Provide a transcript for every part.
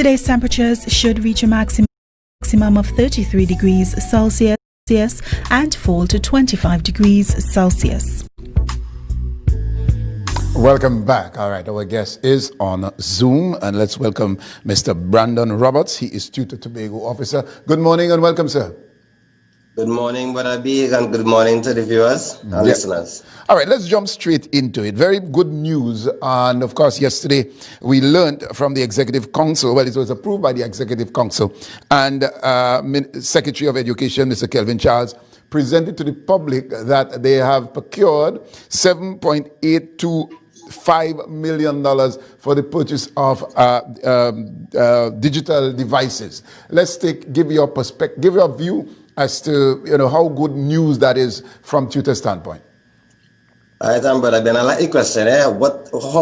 Today's temperatures should reach a maximum of 33 degrees Celsius and fall to 25 degrees Celsius. Welcome back. All right, our guest is on Zoom, and let's welcome Mr. Bradon Roberts. He is tutor Tobago Officer. Good morning and welcome, sir. Good morning, Brother Big, and good morning to the viewers and listeners. All right, let's jump straight into it. Very good news. And of course, yesterday we learned from the Executive Council, well, it was approved by the Executive Council, and Secretary of Education, Mr. Kelvin Charles, presented to the public that they have procured $7.825 million for the purchase of digital devices. Let's give your perspective, give your view as to how good news that is from tutor standpoint. All right, Brother Ben, I like the question. How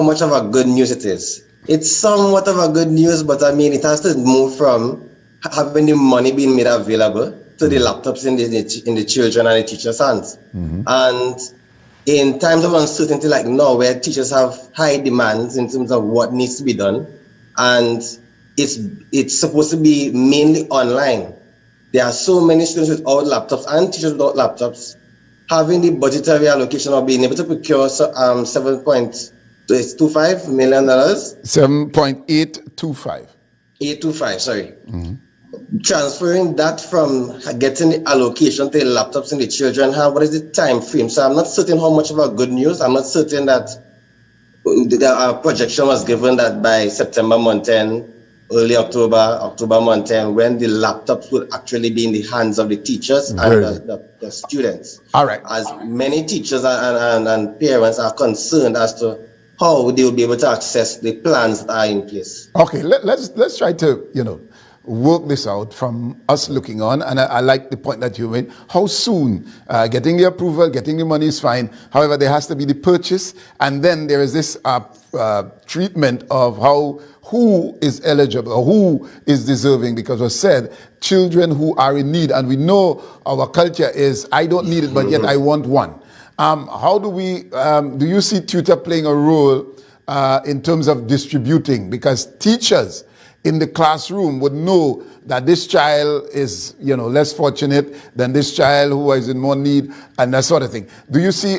much of a good news it is? It's somewhat of a good news, but I mean, it has to move from having the money being made available to the laptops in the children and the teachers' hands. And in times of uncertainty like now, where teachers have high demands in terms of what needs to be done, and it's supposed to be mainly online. There are so many students without laptops and teachers without laptops. Having the budgetary allocation of being able to procure $7.25 million. 7.825. 825, sorry. Transferring that from getting the allocation to the laptops in the children, what is the time frame? So I'm not certain how much of a good news. I'm not certain that our projection was given that by September month end, early October month end, when the laptops would actually be in the hands of the teachers and the students. All right. As many teachers and parents are concerned as to how they will be able to access the plans that are in place. Okay, let's try to work this out from us looking on, and I like the point that you made. How soon? Getting the approval, getting the money is fine. However, there has to be the purchase, and then there is this treatment of who is eligible or who is deserving, because it was said children who are in need, and we know our culture is I don't need it, but yet I want one. How do you see tutor playing a role in terms of distributing? Because teachers in the classroom would know that this child is, less fortunate than this child who is in more need, and that sort of thing.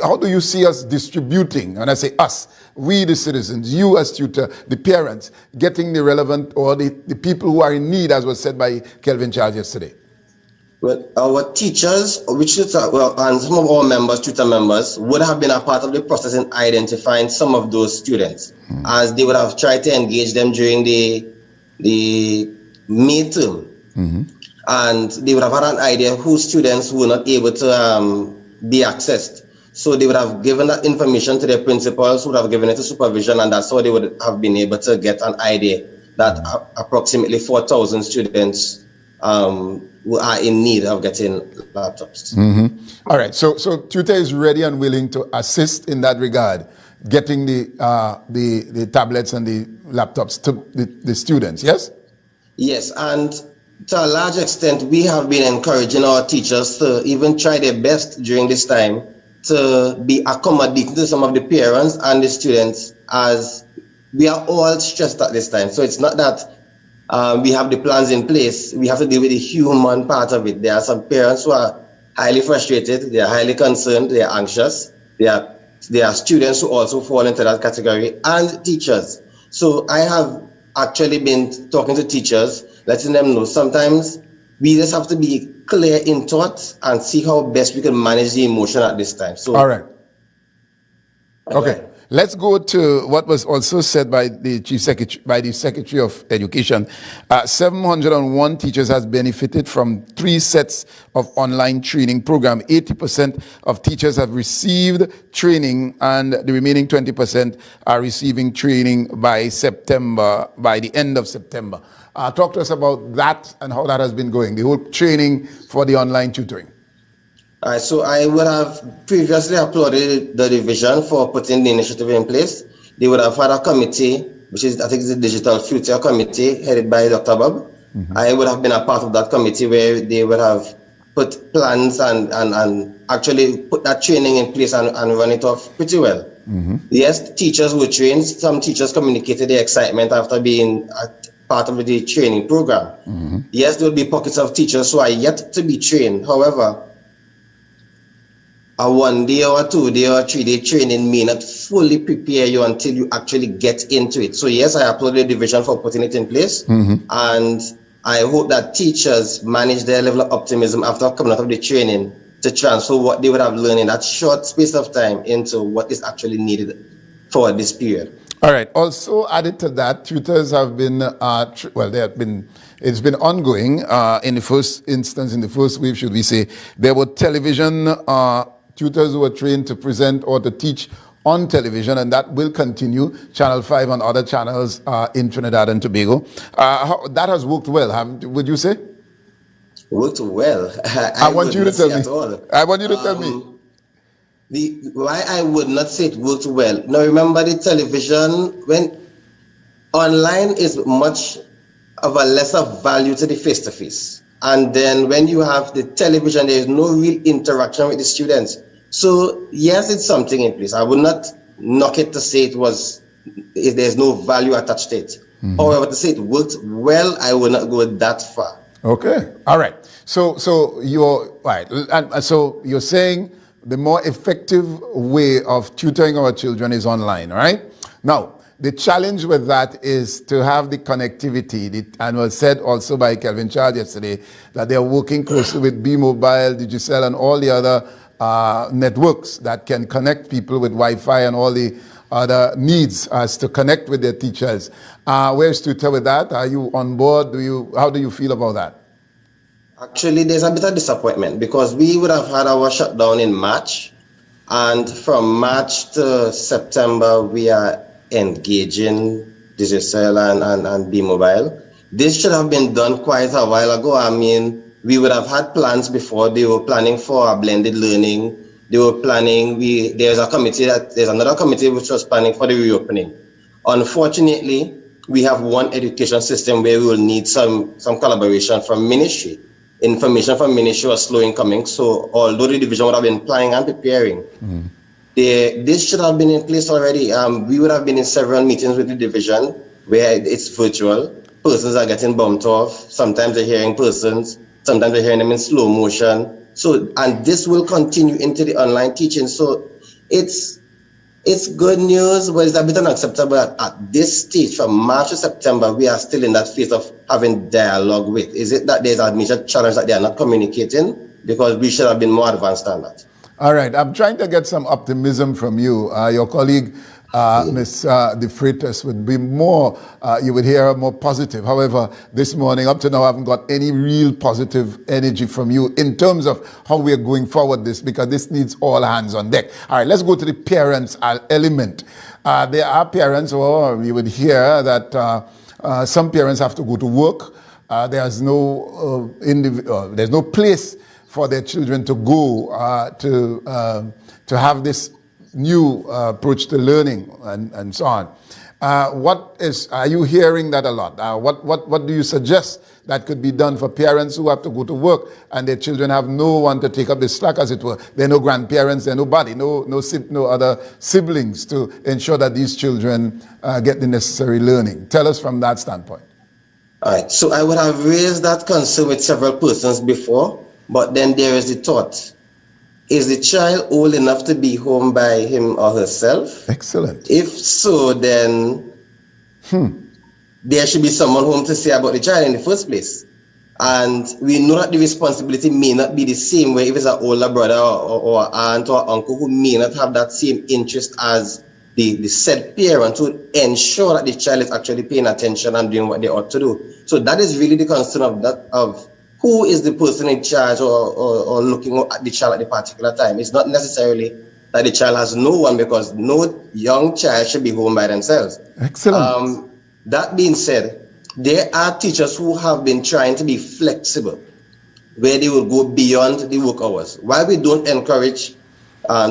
How do you see us distributing? And I say us, we the citizens, you as tutor, the parents, getting the relevant or the people who are in need, as was said by Kelvin Charles yesterday. Well, our teachers, and some of our members, tutor members, would have been a part of the process in identifying some of those students, as they would have tried to engage them during the May term. And they would have had an idea who students were not able to be accessed. So they would have given that information to their principals, who would have given it to supervision, and that's how they would have been able to get an idea that approximately 4,000 students who are in need of getting laptops. All right, so tutor is ready and willing to assist in that regard, getting the tablets and the laptops to the students, yes? Yes, and to a large extent, we have been encouraging our teachers to even try their best during this time to be accommodating to some of the parents and the students, as we are all stressed at this time. So it's not that we have the plans in place. We have to deal with the human part of it. There are some parents who are highly frustrated, they are highly concerned, they are anxious. There are students who also fall into that category, and teachers. So I have actually been talking to teachers, letting them know sometimes we just have to be clear in thought and see how best we can manage the emotion at this time. So, all right. Okay. Let's go to what was also said by the Secretary of Education. 701 teachers has benefited from 3 sets of online training program. 80% of teachers have received training, and the remaining 20% are receiving training by the end of September. Talk to us about that and how that has been going, the whole training for the online tutoring. All right, so I would have previously applauded the division for putting the initiative in place. They would have had a committee, which is, I think, the Digital Future Committee, headed by Dr. Bob. I would have been a part of that committee, where they would have put plans and actually put that training in place and run it off pretty well. Yes, teachers were trained. Some teachers communicated their excitement after being part of the training program. Yes, there will be pockets of teachers who are yet to be trained. However, a 1 day or a 2 day or a 3 day training may not fully prepare you until you actually get into it. So yes, I applaud the division for putting it in place. And I hope that teachers manage their level of optimism after coming out of the training to transfer what they would have learned in that short space of time into what is actually needed for this period. All right. Also added to that, tutors have been, it's been ongoing. In the first instance, in the first wave, should we say, there were television tutors who were trained to present or to teach on television, and that will continue, Channel 5 and other channels in Trinidad and Tobago. That has worked well, would you say? Worked well. I want you to tell me. I want you to tell me. Why I would not say it worked well. Now remember, the television, when online is much of a lesser value to the face-to-face. And then when you have the television, there is no real interaction with the students. So yes, it's something in place. I would not knock it to say if there's no value attached to it. However, to say it worked well, I would not go that far. Okay. All right. So you're right. And so you're saying the more effective way of tutoring our children is online, right? Now, the challenge with that is to have the connectivity, and was said also by Kelvin Charles yesterday, that they're working closely with B-Mobile, Digicel, and all the other networks that can connect people with Wi-Fi and all the other needs as to connect with their teachers. Where's Tutor with that? Are you on board? How do you feel about that? Actually, there's a bit of disappointment because we would have had our shutdown in March, and from March to September, we are engaging Digicel and B-Mobile. This should have been done quite a while ago. I mean, we would have had plans before. They were planning for a blended learning. They were planning, there's another committee which was planning for the reopening. Unfortunately, we have one education system where we will need some collaboration from ministry. Information from ministry was slow in coming. So although the division would have been planning and preparing, this should have been in place already. We would have been in several meetings with the division where it's virtual. Persons are getting bumped off. Sometimes they're hearing persons. Sometimes they're hearing them in slow motion. So, and this will continue into the online teaching. So it's good news, but it's a bit unacceptable at this stage. From March to September, we are still in that phase of having dialogue with. Is it that there's a major challenge that they are not communicating? Because we should have been more advanced than that. All right. I'm trying to get some optimism from you. Your colleague, Ms. De Freitas, would be more, you would hear her more positive. However, this morning, up to now, I haven't got any real positive energy from you in terms of how we're going forward because this needs all hands on deck. All right, let's go to the parents element. There are parents, or you would hear that some parents have to go to work. There's no place for their children to go to have this new approach to learning and so on. Are you hearing that a lot? What do you suggest that could be done for parents who have to go to work and their children have no one to take up the slack, as it were? There are no grandparents, there are nobody, no other siblings to ensure that these children get the necessary learning. Tell us from that standpoint. All right, so I would have raised that concern with several persons before, but then there is the thought. Is the child old enough to be home by him or herself? Excellent. If so, then there should be someone home to say about the child in the first place. And we know that the responsibility may not be the same way if it's an older brother or aunt or uncle who may not have that same interest as the said parent to ensure that the child is actually paying attention and doing what they ought to do. So that is really the concern of who is the person in charge or looking at the child at the particular time. It's not necessarily that the child has no one, because no young child should be home by themselves. Excellent. That being said, there are teachers who have been trying to be flexible, where they will go beyond the work hours. While we don't encourage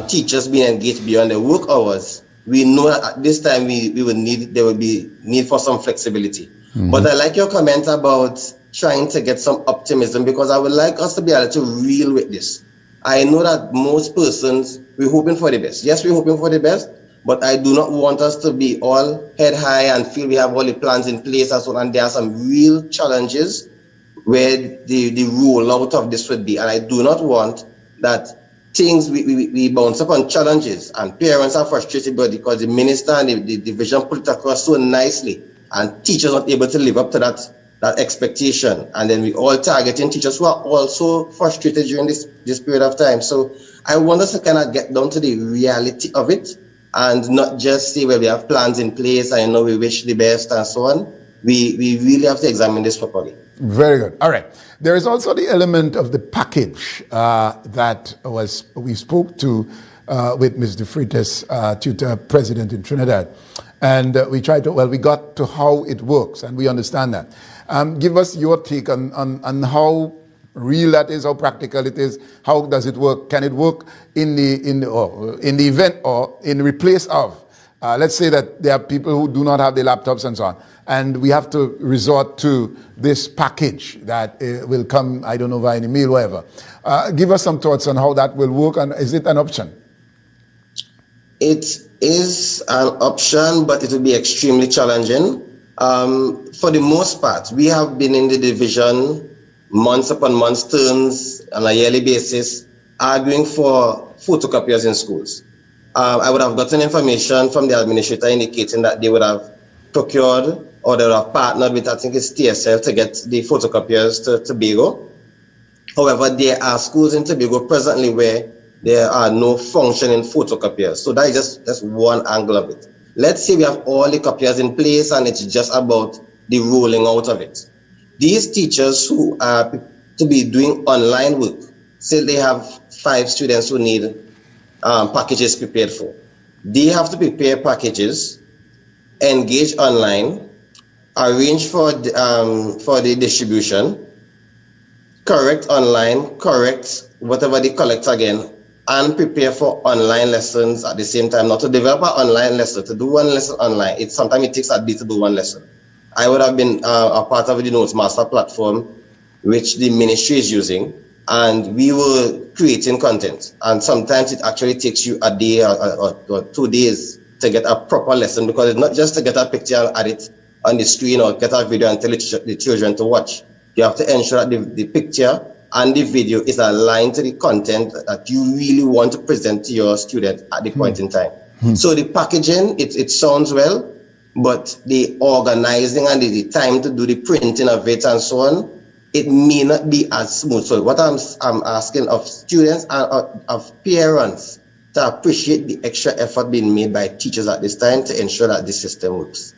teachers being engaged beyond the work hours, we know that at this time there will be need for some flexibility. But I like your comment about trying to get some optimism, because I would like us to be able to reel with this. I know that most persons, we're hoping for the best. Yes, we're hoping for the best, But I do not want us to be all head high and feel we have all the plans in place and so on. And there are some real challenges where the rollout of this would be. And I do not want that things we bounce upon challenges and parents are frustrated because the minister and the division put it across so nicely and teachers not able to live up to that expectation. And then we all targeting teachers who are also frustrated during this period of time. So I want us to kind of get down to the reality of it and not just say, well, we have plans in place and we wish the best and so on. We really have to examine this properly. Very good. All right. There is also the element of the package that we spoke to with Ms. De Freitas, tutor president in Trinidad. And we got to how it works, and we understand that. Give us your take on how real that is, how practical it is, how does it work? Can it work in the event or in replace of? Let's say that there are people who do not have the laptops and so on, and we have to resort to this package that will come, I don't know, via an email, whatever. Give us some thoughts on how that will work, and is it an option? It is an option, but it will be extremely challenging. For the most part, we have been in the division months upon months, terms, on a yearly basis, arguing for photocopiers in schools. I would have gotten information from the administrator indicating that they would have procured or they would have partnered with, I think it's TSL, to get the photocopiers to Tobago. However, there are schools in Tobago presently where there are no functioning photocopiers. So that is just one angle of it. Let's say we have all the copiers in place and it's just about the rolling out of it. These teachers who are to be doing online work, say they have 5 students who need packages prepared for. They have to prepare packages, engage online, arrange for the distribution, correct online, correct whatever they collect again, and prepare for online lessons at the same time. Not to develop an online lesson, to do one lesson online. Sometimes it takes a day to do one lesson. I would have been a part of the Notes Master platform, which the ministry is using, and we were creating content. And sometimes it actually takes you a day or 2 days to get a proper lesson, because it's not just to get a picture and add it on the screen or get a video and tell the children to watch. You have to ensure that the picture and the video is aligned to the content that you really want to present to your student at the point in time. So the packaging, it sounds well, but the organizing and the time to do the printing of it and so on, it may not be as smooth. So what I'm asking of students and of parents to appreciate the extra effort being made by teachers at this time to ensure that this system works.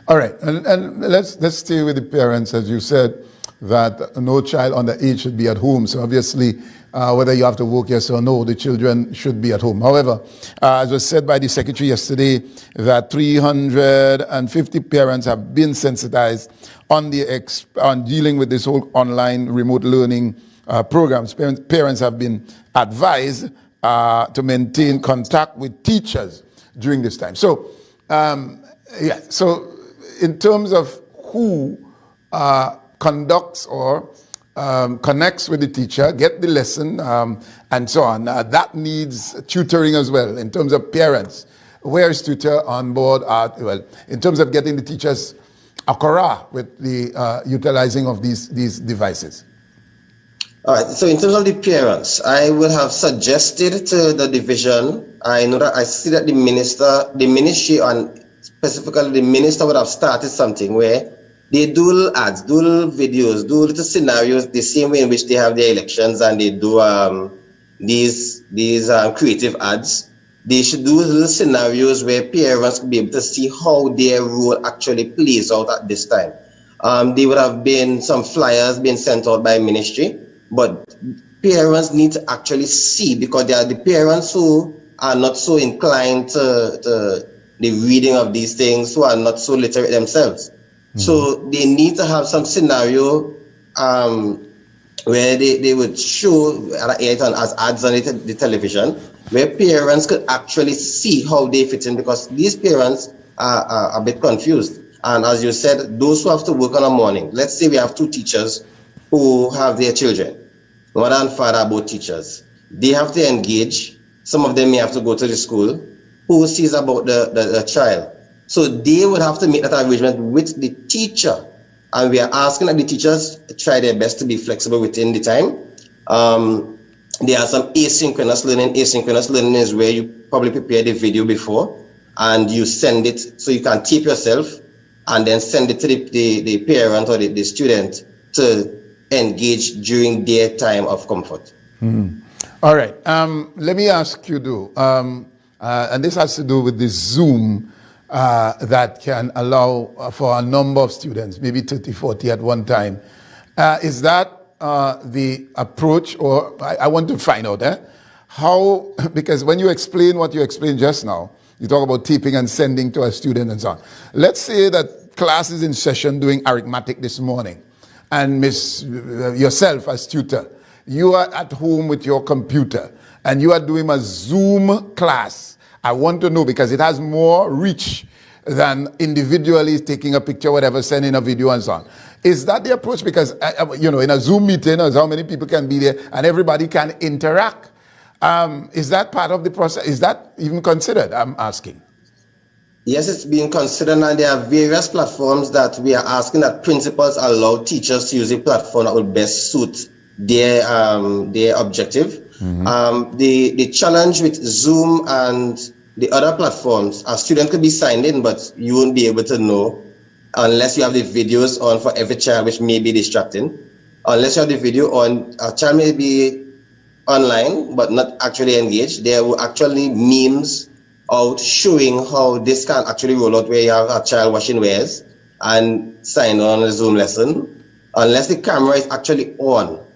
All right, and let's stay with the parents, as you said, that no child under age should be at home. So obviously, whether you have to work, yes or no, the children should be at home. However, as was said by the secretary yesterday, that 350 parents have been sensitized on dealing with this whole online remote learning programs. Parents have been advised to maintain contact with teachers during this time. So, so in terms of who conducts or connects with the teacher, get the lesson, and so on. That needs tutoring as well in terms of parents. Where is tutor on board? In terms of getting the teachers akara with the utilizing of these devices. All right. So in terms of the parents, I would have suggested to the division. I know that I see that the ministry, and specifically the minister, would have started something where they do little ads, do little videos, do little scenarios, the same way in which they have their elections and they do these creative ads. They should do little scenarios where parents will be able to see how their role actually plays out at this time. There would have been some flyers being sent out by ministry, but parents need to actually see, because they are the parents who are not so inclined to the reading of these things, who are not so literate themselves. So they need to have some scenario where they would show it as ads on the television, where parents could actually see how they fit in, because these parents are a bit confused. And as you said, those who have to work on a morning, let's say we have 2 teachers who have their children, mother and father are both teachers. They have to engage. Some of them may have to go to the school. who sees about the child. So they would have to make that arrangement with the teacher. And we are asking that the teachers try their best to be flexible within the time. There are some asynchronous learning. Asynchronous learning is where you probably prepare the video before and you send it, so you can tape yourself and then send it to the parent or the student to engage during their time of comfort. All right. Let me ask you, though, and this has to do with the Zoom that can allow for a number of students, maybe 30, 40 at one time. Is that the approach, or I want to find out how, because when you explain what you explained just now, you talk about taping and sending to a student and so on. Let's say that class is in session doing arithmetic this morning, and yourself as tutor, you are at home with your computer, and you are doing a Zoom class. I want to know, because it has more reach than individually taking a picture, whatever, sending a video and so on. Is that the approach? Because, in a Zoom meeting, as how many people can be there, and everybody can interact. Is that part of the process? Is that even considered, I'm asking? Yes, it's being considered, and there are various platforms that we are asking that principals allow teachers to use a platform that will best suit their objective. The challenge with Zoom and the other platforms, a student could be signed in, but you won't be able to know unless you have the videos on for every child, which may be distracting. Unless you have the video on, a child may be online but not actually engaged. There were actually memes out showing how this can actually roll out, where you have a child washing wares and sign on a Zoom lesson, unless the camera is actually on.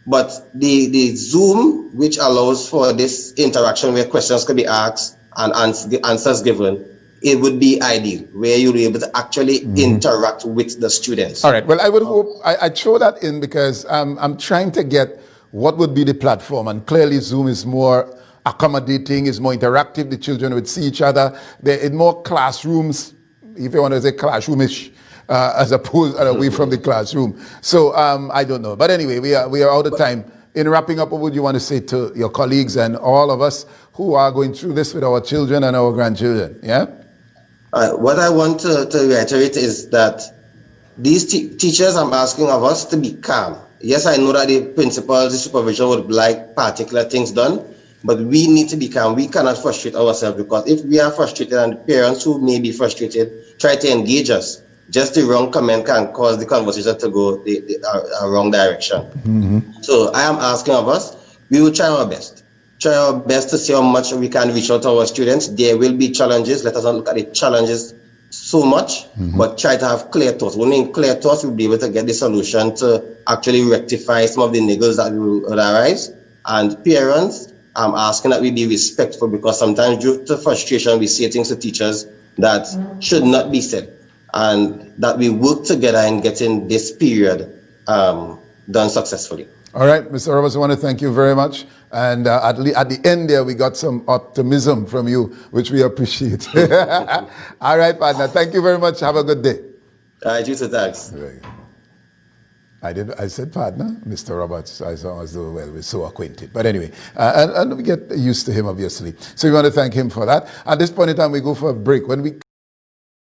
But the Zoom, which allows for this interaction where questions can be asked and the answers given, it would be ideal, where you'll be able to actually interact with the students. All right. Well, I would hope, I throw that in because I'm trying to get what would be the platform. And clearly Zoom is more accommodating, is more interactive. The children would see each other. They're in more classrooms, if you want to say classroomish, as opposed away from the classroom. So I don't know. But anyway, we are out of time. In wrapping up, what would you want to say to your colleagues and all of us who are going through this with our children and our grandchildren? Yeah? What I want to reiterate is that these teachers, I'm asking of us to be calm. Yes, I know that the principals, the supervision would like particular things done, but we need to be calm. We cannot frustrate ourselves, because if we are frustrated and the parents who may be frustrated try to engage us, just the wrong comment can cause the conversation to go the wrong direction. So I am asking of us, we will try our best. Try our best to see how much we can reach out to our students. There will be challenges. Let us not look at the challenges so much, but try to have clear thoughts. Only in clear thoughts we'll be able to get the solution to actually rectify some of the niggles that will arise. And parents, I'm asking that we be respectful, because sometimes due to frustration, we say things to teachers that should not be said, and that we work together in getting this period done successfully. All right, Mr. Roberts, I want to thank you very much. And at the end there, we got some optimism from you, which we appreciate. All right, partner. Thank you very much. Have a good day. All right, you too, thanks. I said partner, Mr. Roberts, as long as we're so acquainted. But anyway, and we get used to him, obviously. So we want to thank him for that. At this point in time, we go for a break. When we